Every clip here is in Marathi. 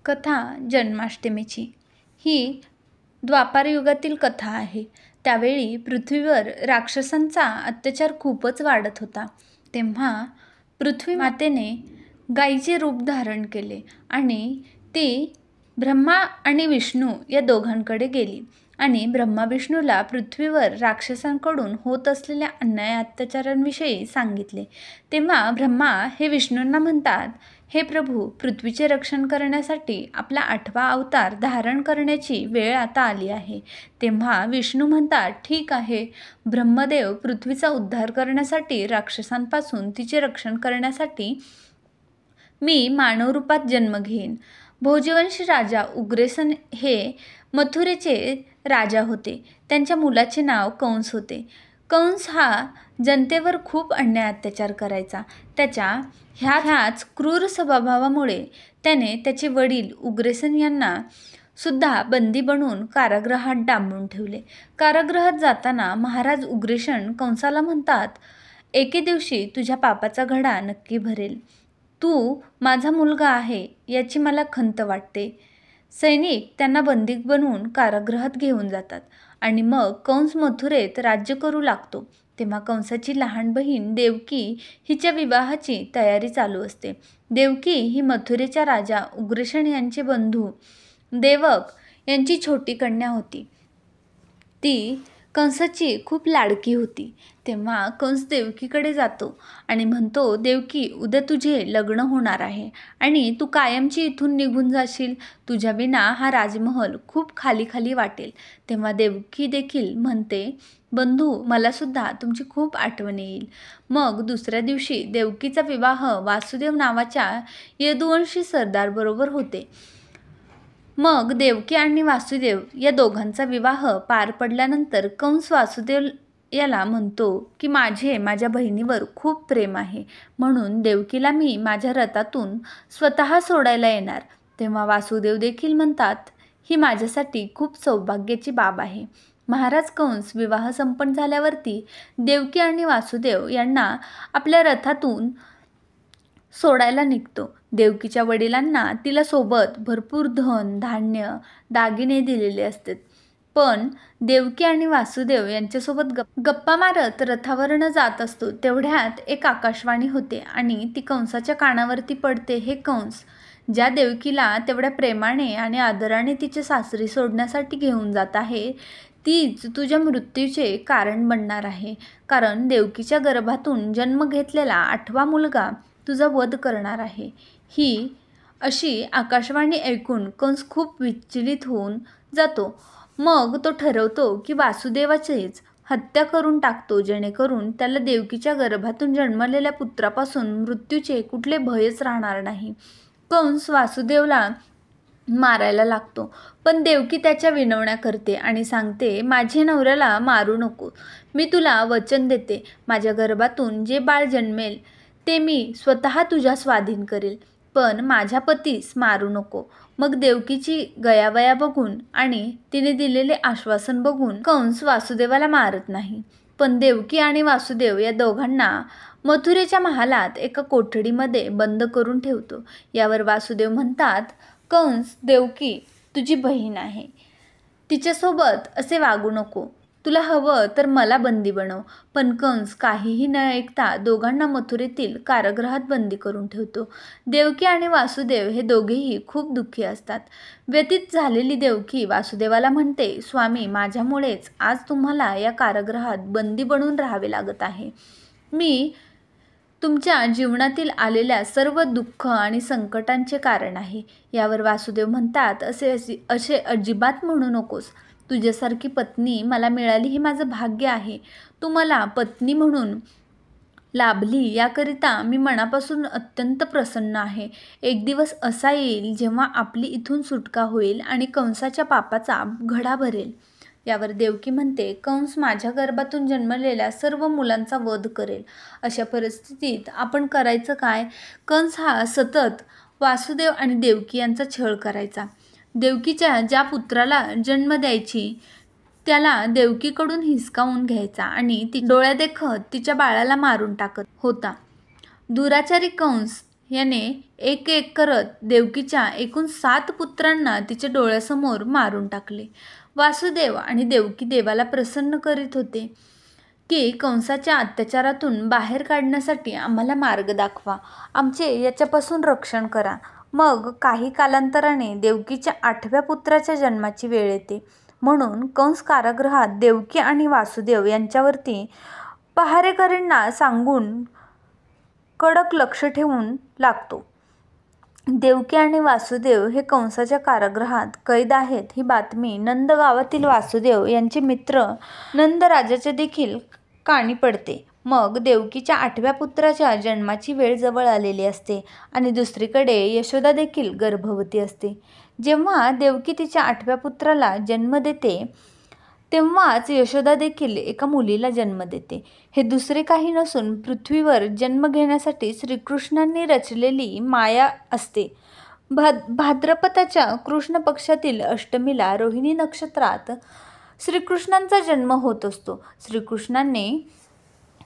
कथा जन्माष्टमीची. ही द्वापार युगातील कथा आहे. त्यावेळी पृथ्वीवर राक्षसांचा अत्याचार खूपच वाढत होता. तेव्हा पृथ्वी मातेने गायीचे रूप धारण केले आणि ती ब्रह्मा आणि विष्णू या दोघांकडे गेली आणि ब्रह्मा विष्णूला पृथ्वीवर राक्षसांकडून होत असलेल्या अन्याय अत्याचारांविषयी सांगितले. तेव्हा ब्रह्मा हे विष्णूंना म्हणतात, हे प्रभू, पृथ्वीचे रक्षण करण्यासाठी आपला 8वा अवतार धारण करण्याची वेळ आता आली आहे. तेव्हा विष्णू म्हणतात, ठीक आहे, ब्रह्मदेव पृथ्वीचा उद्धार करण्यासाठी, राक्षसांपासून तिचे रक्षण करण्यासाठी मी मानव रूपात जन्म घेईन. भोजवंशी राजा उग्रसेन हे मथुरेचे राजा होते. त्यांच्या मुलाचे नाव कंस होते. कंस हा जनतेवर खूप अन्याय अत्याचार करायचा. त्याच्या ह्याच क्रूर स्वभावामुळे त्याने त्याचे वडील उग्रसेन यांना सुद्धा बंदी बनवून कारागृहात डांबून ठेवले. कारागृहात जाताना महाराज उग्रसेन कंसाला म्हणतात, एके दिवशी तुझ्या पापाचा घडा नक्की भरेल. तू माझा मुलगा आहे याची मला खंत वाटते. सैनिक त्यांना बंदी बनवून कारागृहात घेऊन जातात आणि मग कंस मथुरेत राज्य करू लागतो. तेव्हा कंसाची लहान बहीण देवकी हिच्या विवाहाची तयारी चालू असते. देवकी ही मथुरेच्या राजा उग्रसेन यांचे बंधू देवक यांची छोटी कन्या होती. ती कंसाची खूप लाडकी होती. तेव्हा कंस देवकीकडे जातो आणि म्हणतो, देवकी, उद्या तुझे लग्न होणार आहे आणि तू कायमची इथून निघून जाशील. तुझ्या विना हा राजमहल खूप खाली खाली वाटेल. तेव्हा देवकी देखील म्हणते, बंधू, मला सुद्धा तुमची खूप आठवण येईल. मग दुसऱ्या दिवशी देवकीचा विवाह वासुदेव नावाच्या यदुवंशी सरदारबरोबर होते. मग देवकी आणि वासुदेव या दोघांचा विवाह पार पडल्यानंतर कंस वासुदेव याला म्हणतो की माझ्या बहिणीवर खूप प्रेम आहे, म्हणून देवकीला मी माझ्या रथातून स्वतः सोडायला येणार. तेव्हा वासुदेव देखील म्हणतात, ही माझ्यासाठी खूप सौभाग्याची बाब आहे. महाराज कंस विवाह संपन्न झाल्यावरती देवकी आणि वासुदेव यांना आपल्या रथातून सोडायला निघतो. देवकीच्या वडिलांना तिला सोबत भरपूर धन, धान्य, दागिने दिलेले असतात. पण देवकी आणि वासुदेव यांच्यासोबत गप्पा मारत रथावरनं जात असतो. तेवढ्यात एक आकाशवाणी होते आणि ती कंसाच्या कानावरती पडते. हे कंस, ज्या देवकीला तेवढ्या प्रेमाने आणि आदराने तिचे सासरी सोडण्यासाठी घेऊन जात आहे, तीच तुझ्या मृत्यूचे कारण बनणार आहे. कारण देवकीच्या गर्भातून जन्म घेतलेला 8वा मुलगा तुझा वध करणार आहे. ही अशी आकाशवाणी ऐकून कंस खूप विचलित होऊन जातो. मग तो ठरवतो की वासुदेवाचीच हत्या करून टाकतो, जेणेकरून त्याला देवकीच्या गर्भातून जन्मलेल्या पुत्रापासून मृत्यूचे कुठले भयच राहणार नाही. कंस वासुदेवला मारायला लागतो, पण देवकी त्याच्या विनवण्या करते आणि सांगते, माझ्या नवऱ्याला मारू नको. मी तुला वचन देते, माझ्या गर्भातून जे बाळ जन्मेल ते मी स्वतः तुझ्या स्वाधीन करेल, पण माझ्या पतीस मारू नको. मग देवकीची गयावया बघून आणि तिने दिलेले आश्वासन बघून कंस वासुदेवाला मारत नाही, पण देवकी आणि वासुदेव या दोघांना मथुरेच्या महालात एका कोठडीमध्ये बंद करून ठेवतो. यावर वासुदेव म्हणतात, कंस, देवकी तुझी बहीण आहे, तिच्यासोबत असे वागू नको. तुला हवं तर मला बंदी बनव. पण कंस काहीही न ऐकता दोघांना मथुरेतील कारागृहात बंदी करून ठेवतो. देवकी आणि वासुदेव हे दोघेही खूप दुःखी असतात. व्यथित झालेली देवकी वासुदेवाला म्हणते, स्वामी, माझ्यामुळेच आज तुम्हाला या कारागृहात बंदी बनून राहावे लागत आहे. मी तुमच्या जीवनातील आलेल्या सर्व दुःख आणि संकटांचे कारण आहे. यावर वासुदेव म्हणतात, असे अजिबात म्हणू नकोस. तुझ्यासारखी पत्नी मला मिळाली हे माझं भाग्य आहे. तू मला पत्नी म्हणून लाभली याकरिता मी मनापासून अत्यंत प्रसन्न आहे. एक दिवस असा येईल जेव्हा आपली इथून सुटका होईल आणि कंसाच्या पापाचा घडा भरेल. यावर देवकी म्हणते, कंस माझ्या गर्भातून जन्मलेल्या सर्व मुलांचा वध करेल. अशा परिस्थितीत आपण करायचं काय? कंस हा सतत वासुदेव आणि देवकी यांचा छळ करायचा. देवकीच्या ज्या पुत्राला जन्म द्यायची त्याला देवकीकडून हिसकावून घ्यायचा आणि ती डोळ्यादेखत तिच्या बाळाला मारून टाकत होता. दुराचारी कंस याने एक एक करत देवकीच्या एकूण 7 पुत्रांना तिच्या डोळ्यासमोर मारून टाकले. वासुदेव आणि देवकी देवाला प्रसन्न करीत होते की कंसाच्या अत्याचारातून बाहेर काढण्यासाठी आम्हाला मार्ग दाखवा, आमचे याच्यापासून रक्षण करा. मग काही कालांतराने देवकीच्या 8व्या पुत्राच्या जन्माची वेळ येते. म्हणून कंस कारागृहात देवकी आणि वासुदेव यांच्यावरती पहारेकरींना सांगून कडक लक्ष ठेवून लागतो. देवकी आणि वासुदेव हे कंसाच्या कारागृहात कैद आहेत ही बातमी नंद गावातील वासुदेव यांचे मित्र नंदराजाच्या देखील कानी पडते. मग देवकीच्या 8व्या पुत्राच्या जन्माची वेळ जवळ आलेली असते आणि दुसरीकडे यशोदा देखील गर्भवती असते. जेव्हा देवकी तिच्या 8व्या पुत्राला जन्म देते तेव्हाच यशोदा देखील एका मुलीला जन्म देते. हे दुसरे काही नसून पृथ्वीवर जन्म घेण्यासाठी श्रीकृष्णांनी रचलेली माया असते. भाद्रपदाच्या कृष्ण पक्षातील अष्टमीला रोहिणी नक्षत्रात श्रीकृष्णांचा जन्म होत असतो. श्रीकृष्णांनी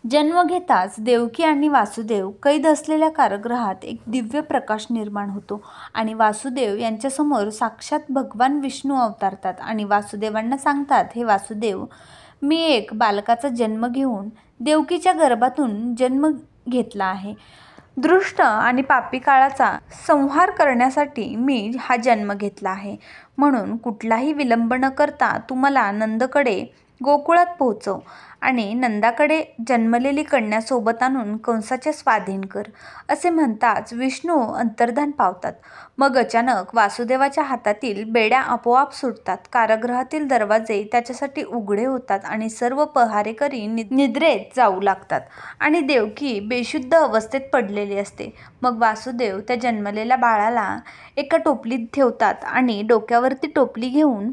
जन्म घेताच देवकी आणि वासुदेव कैद असलेल्या कारागृहात एक दिव्य प्रकाश निर्माण होतो आणि वासुदेव यांच्यासमोर साक्षात भगवान विष्णू अवतरतात आणि वासुदेवांना सांगतात, हे वासुदेव, मी एक बालकाचा जन्म घेऊन देवकीच्या गर्भातून जन्म घेतला आहे. दृष्ट आणि पापी काळाचा संहार करण्यासाठी मी हा जन्म घेतला आहे. म्हणून कुठलाही विलंब न करता तू मला नंदकडे गोकुळात पोहोचव आणि नंदाकडे जन्मलेली कन्या सोबत आणून कंसाच्या स्वाधीन कर. असे म्हणताच विष्णू अंतर्धान पावतात. मग अचानक वासुदेवाच्या हातातील बेड्या आपोआप सुटतात. कारागृहातील दरवाजे त्याच्यासाठी उघडे होतात आणि सर्व पहारेकरी निद्रेत जाऊ लागतात आणि देवकी बेशुद्ध अवस्थेत पडलेली असते. मग वासुदेव त्या जन्मलेल्या बाळाला एका टोपलीत ठेवतात आणि डोक्यावरती टोपली घेऊन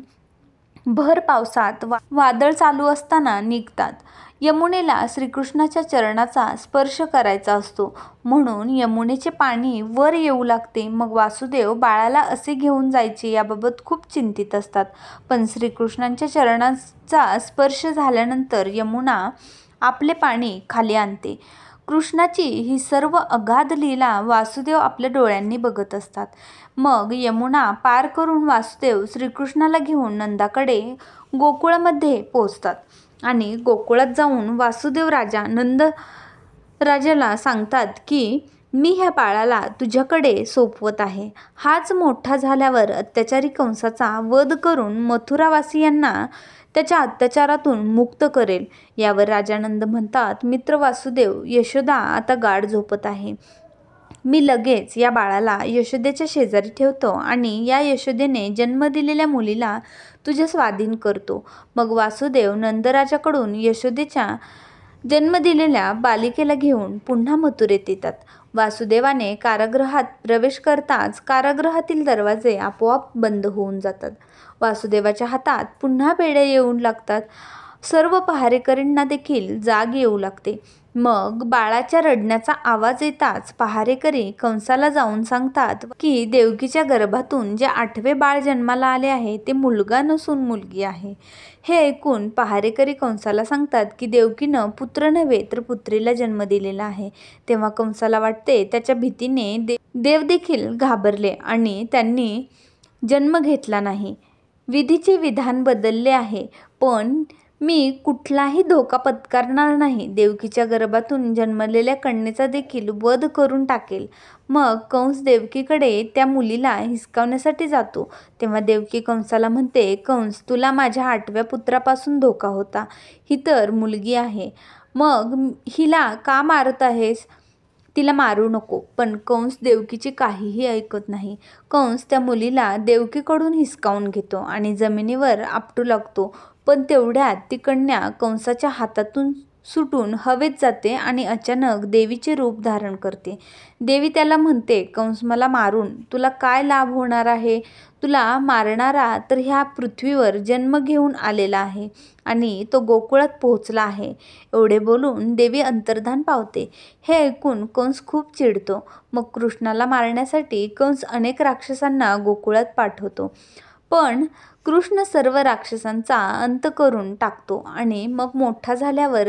भर पावसात वादळ चालू असताना निघतात. यमुनेला श्रीकृष्णाच्या चरणाचा स्पर्श करायचा असतो म्हणून यमुनेचे पाणी वर येऊ लागते. मग वासुदेव बाळाला असे घेऊन जायचे याबाबत खूप चिंतित असतात. पण श्रीकृष्णांच्या चरणाचा स्पर्श झाल्यानंतर यमुना आपले पाणी खाली आणते. कृष्णाची ही सर्व अगाध लीला वासुदेव आपल्या डोळ्यांनी बघत असतात. मग यमुना पार करून वासुदेव श्रीकृष्णाला घेऊन नंदाकडे गोकुळामध्ये पोहोचतात आणि गोकुळात जाऊन वासुदेव राजा नंद राजाला सांगतात की मी ह्या बाळाला तुझ्याकडे सोपवत आहे. हाच मोठा झाल्यावर अत्याचारी कंसाचा वध करून मथुरावासियांना त्याच्या अत्याचारातून मुक्त करेल. यावर राजा नंद म्हणतात, मित्र वासुदेव, यशोदा आता गाढ झोपत आहे. मी लगेच या बाळाला यशोदेच्या शेजारी ठेवतो आणि या यशोदेने जन्म दिलेल्या मुलीला तुझ्या स्वाधीन करतो. मग वासुदेव नंदराजाकडून यशोदेच्या जन्म दिलेल्या बालिकेला घेऊन पुन्हा मथुरेत येतात. वासुदेवाने कारागृहात प्रवेश करताच कारागृहातील दरवाजे आपोआप बंद होऊन जातात. वासुदेवाच्या हातात पुन्हा बेड्या येऊन लागतात. सर्व पहारेकरींना देखील जाग येऊ लागते. मग बाळाच्या रडण्याचा आवाज येताच पहारेकरी कंसाला जाऊन सांगतात की देवकीच्या गर्भातून जे 8वे बाळ जन्माला आले आहे ते मुलगा नसून मुलगी आहे. हे ऐकून पहारेकरी कंसाला सांगतात की देवकीनं पुत्र नव्हे तर पुत्रीला जन्म दिलेला आहे. तेव्हा कंसाला वाटते त्याच्या भीतीने देव देखील घाबरले आणि त्यांनी जन्म घेतला नाही. विधीचे विधान बदलले आहे पण मी कुठलाही धोका पत्करणार नाही. देवकीच्या गर्भातून जन्मलेल्या कन्येचा देखील वध करून टाकेल. मग कंस देवकीकडे त्या मुलीला हिसकावण्यासाठी जातो. तेव्हा देवकी कंसाला म्हणते, कंस, तुला माझ्या 8व्या पुत्रापासून धोका होता. ही तर मुलगी आहे, मग हिला का मारत आहेस? तिला मारू नको. पण कंस देवकीची काहीही ऐकत नाही. कंस त्या मुलीला देवकीकडून हिसकावून घेतो आणि जमिनीवर आपटू लागतो. पण तेवढ्यात ती कन्या कंसाच्या हातातून सुटून हवेत जाते आणि अचानक देवीचे रूप धारण करते. देवी त्याला म्हणते, कंस, मला मारून तुला काय लाभ होणार आहे? तुला मारणारा तर ह्या पृथ्वीवर जन्म घेऊन आलेला आहे आणि तो गोकुळात पोहोचला आहे. एवढे बोलून देवी अंतर्धान पावते. हे ऐकून कंस खूप चिडतो. मग कृष्णाला मारण्यासाठी कंस अनेक राक्षसांना गोकुळात पाठवतो. पण कृष्ण सर्व राक्षसांचा अंत करून टाकतो आणि मग मोठा झाल्यावर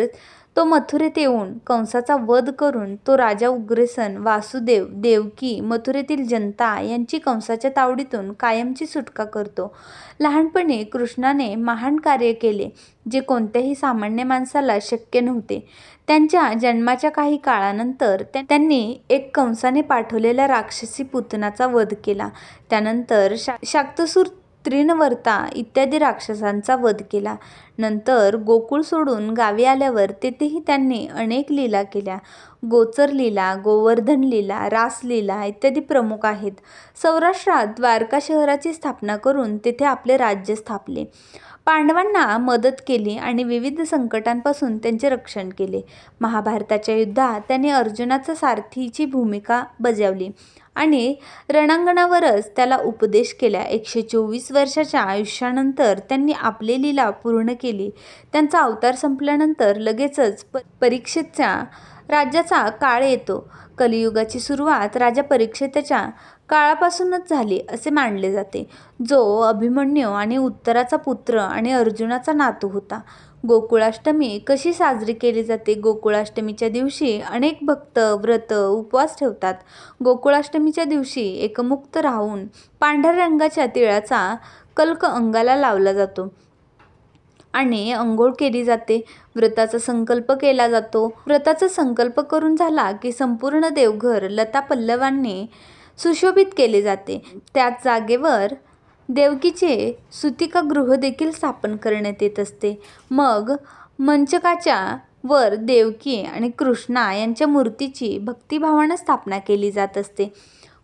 तो मथुरेत येऊन कंसाचा वध करून तो राजा उग्रसेन, वासुदेव, देवकी, मथुरेतील जनता यांची कंसाच्या तावडीतून कायमची सुटका करतो. लहानपणी कृष्णाने महान कार्य केले जे कोणत्याही सामान्य माणसाला शक्य नव्हते. त्यांच्या जन्माच्या काही काळानंतर त्यांनी एक कंसाने पाठवलेल्या राक्षसी पुतनाचा वध केला. त्यानंतर शाक्तासूर, तृणवर्ता इत्यादी राक्षसांचा वध केला. नंतर गोकुळ सोडून गावी आल्यावर तेथेही त्यांनी अनेक लीला केल्या. गोचर लीला, गोवर्धन लीला, रासलीला इत्यादी प्रमुख आहेत. सौराष्ट्रात द्वारका शहराची स्थापना करून तेथे आपले राज्य स्थापले. पांडवांना मदत केली आणि विविध संकटांपासून त्यांचे रक्षण केले. महाभारताच्या युद्धात त्यांनी अर्जुनाचा सारथीची भूमिका बजावली आणि रणांगणावरच त्याला उपदेश केला. 124 वर्षाच्या आयुष्यानंतर त्यांनी आपली लीला पूर्ण केली. त्यांचा अवतार संपल्यानंतर लगेचच परीक्षितच्या राज्याचा काळ येतो. कलियुगाची सुरुवात राजा परीक्षिताच्या काळापासूनच झाली असे मानले जाते, जो अभिमन्यू आणि उत्तराचा पुत्र आणि अर्जुनाचा नातू होता. गोकुळाष्टमी कशी साजरी केली जाते? गोकुळाष्टमीच्या दिवशी अनेक भक्त व्रत, उपवास ठेवतात. गोकुळाष्टमीच्या दिवशी एकमुक्त राहून पांढऱ्या रंगाच्या तिळाचा कल्क अंगाला लावला जातो आणि अंघोळ केली जाते. व्रताचा संकल्प केला जातो. व्रताचा संकल्प करून झाला की संपूर्ण देवघर लता पल्लवांनी सुशोभित केले जाते. त्याच जागेवर देवकीचे सुतिकागृह देखील स्थापन करण्यात येत असते. मग मंचकाच्या वर देवकी आणि कृष्णा यांच्या मूर्तीची भक्तिभावानं स्थापना केली जात असते.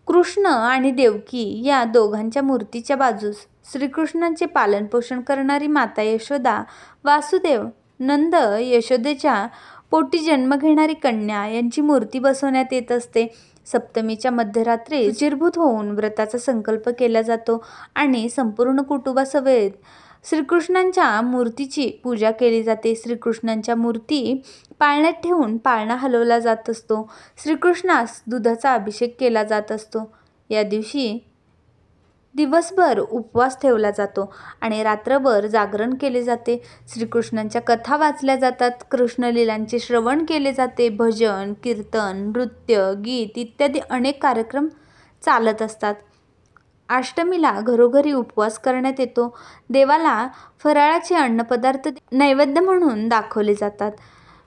कृष्ण आणि देवकी या दोघांच्या मूर्तीच्या बाजूस श्रीकृष्णांचे पालनपोषण करणारी माता यशोदा, वासुदेव, नंद, यशोदेच्या पोटी जन्म घेणारी कन्या यांची मूर्ती बसवण्यात येत असते. सप्तमीच्या मध्यरात्री शुचिर्भूत होऊन व्रताचा संकल्प केला जातो आणि संपूर्ण कुटुंबासमेत श्रीकृष्णांच्या मूर्तीची पूजा केली जाते. श्रीकृष्णांच्या मूर्ती पाळण्यात ठेवून पाळणा हलवला जात असतो. श्रीकृष्णास दुधाचा अभिषेक केला जात असतो. या दिवशी दिवसभर उपवास ठेवला जातो आणि रात्रभर जागरण केले जाते. श्रीकृष्णांच्या कथा वाचल्या जातात. कृष्णलीलांचे श्रवण केले जाते. भजन, कीर्तन, नृत्य, गीत इत्यादी अनेक कार्यक्रम चालत असतात. अष्टमीला घरोघरी उपवास करण्यात येतो. देवाला फराळाचे अन्नपदार्थ नैवेद्य म्हणून दाखवले जातात.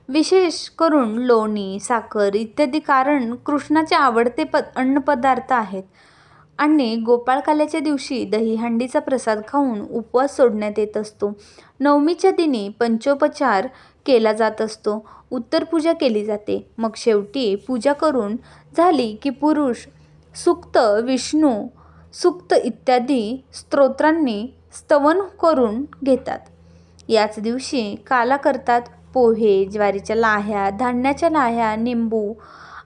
विशेष करून लोणी, साखर इत्यादी कारण कृष्णाचे आवडते अन्नपदार्थ आहेत. आणि गोपाळकाल्याच्या दिवशी दहीहंडीचा प्रसाद खाऊन उपवास सोडण्यात येत असतो. नवमीच्या दिनी पंचोपचार केला जात असतो. उत्तर पूजा केली जाते. मग शेवटी पूजा करून झाली की पुरुष सूक्त, विष्णू सूक्त इत्यादी स्तोत्रांनी स्तवन करून घेतात. याच दिवशी काला करतात. पोहे, ज्वारीच्या लाह्या, धान्याच्या लाह्या, निंबू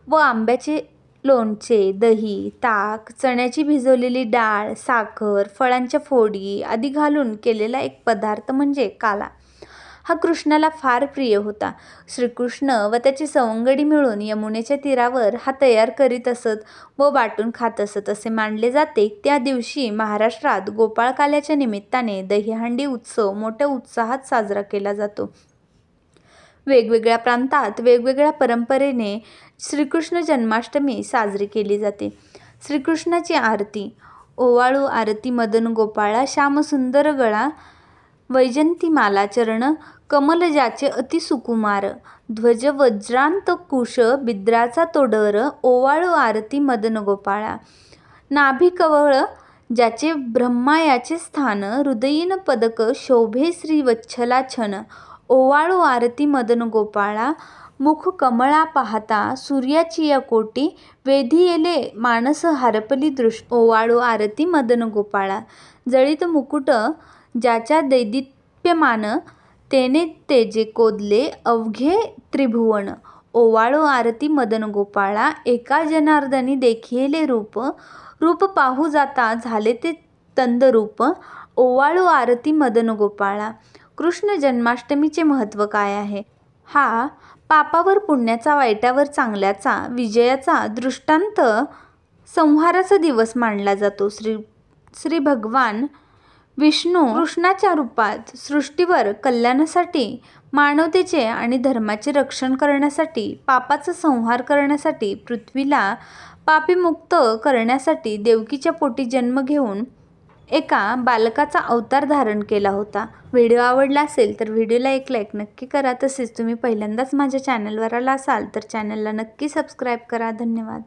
व आंब्याचे लोणचे, दही, ताक, चण्याची भिजवलेली डाळ, साखर, फळांच्या फोडी आदी घालून केलेला एक पदार्थ म्हणजे काला. हा कृष्णाला फार प्रिय होता. श्रीकृष्ण व त्याची सवंगडी मिळून यमुनेच्या तीरावर हा तयार करीत असत व वाटून खात असत असे मानले जाते. त्या दिवशी महाराष्ट्रात गोपाळकाल्याच्या निमित्ताने दहीहंडी उत्सव मोठ्या उत्साहात साजरा केला जातो. वेगवेगळ्या प्रांतात वेगवेगळ्या परंपरेने श्रीकृष्ण जन्माष्टमी साजरी केली जाते. श्रीकृष्णाची आरती. ओवाळू आरती मदन गोपाळा, श्यामसुंदर गळा, वैजंतीमाला चरण, कमल ज्याचे अति सुकुमार, ध्वज वज्रांत कुश, बिद्राचा तो डर, ओवाळू आरती मदन गोपाळा. नाभी कवळ ज्याचे ब्रह्मा याचे स्थान, हृदयीन पदक शोभे श्री वच्छला छन, ओवाळू आरती मदन गोपाळा. मुख कमळा पाहता सूर्याची या कोटी, वेधी येले मानस हारपली दृष्टी, ओवाळू आरती मदन गोपाळा. जळीत मुकुट ज्याच्या दैदिप्यमान, तेने तेजे कोदले अवघे त्रिभुवन, ओवाळू आरती मदन गोपाळा. एका जनार्दनी देखिले रूप, रूप पाहू जाता झाले ते तंदरूप, ओवाळू आरती मदन गोपाळा. कृष्ण जन्माष्टमीचे महत्त्व काय आहे? हा पापावर पुण्याचा, वाईटावर चांगल्याचा विजयाचा दृष्टांत संहाराचा दिवस मानला जातो. श्री भगवान विष्णू कृष्णाच्या रूपात सृष्टीवर कल्याणासाठी, मानवतेचे आणि धर्माचे रक्षण करण्यासाठी, पापाचा संहार करण्यासाठी, पृथ्वीला पापीमुक्त करण्यासाठी देवकीच्या पोटी जन्म घेऊन एका बालकाचा अवतार धारण केला होता. व्हिडिओ आवडला असेल तर व्हिडिओला एक लाईक नक्की करा. तसेच तुम्ही पहिल्यांदाच माझ्या चॅनलवर आला असाल तर चॅनलला नक्की सबस्क्राईब करा. धन्यवाद.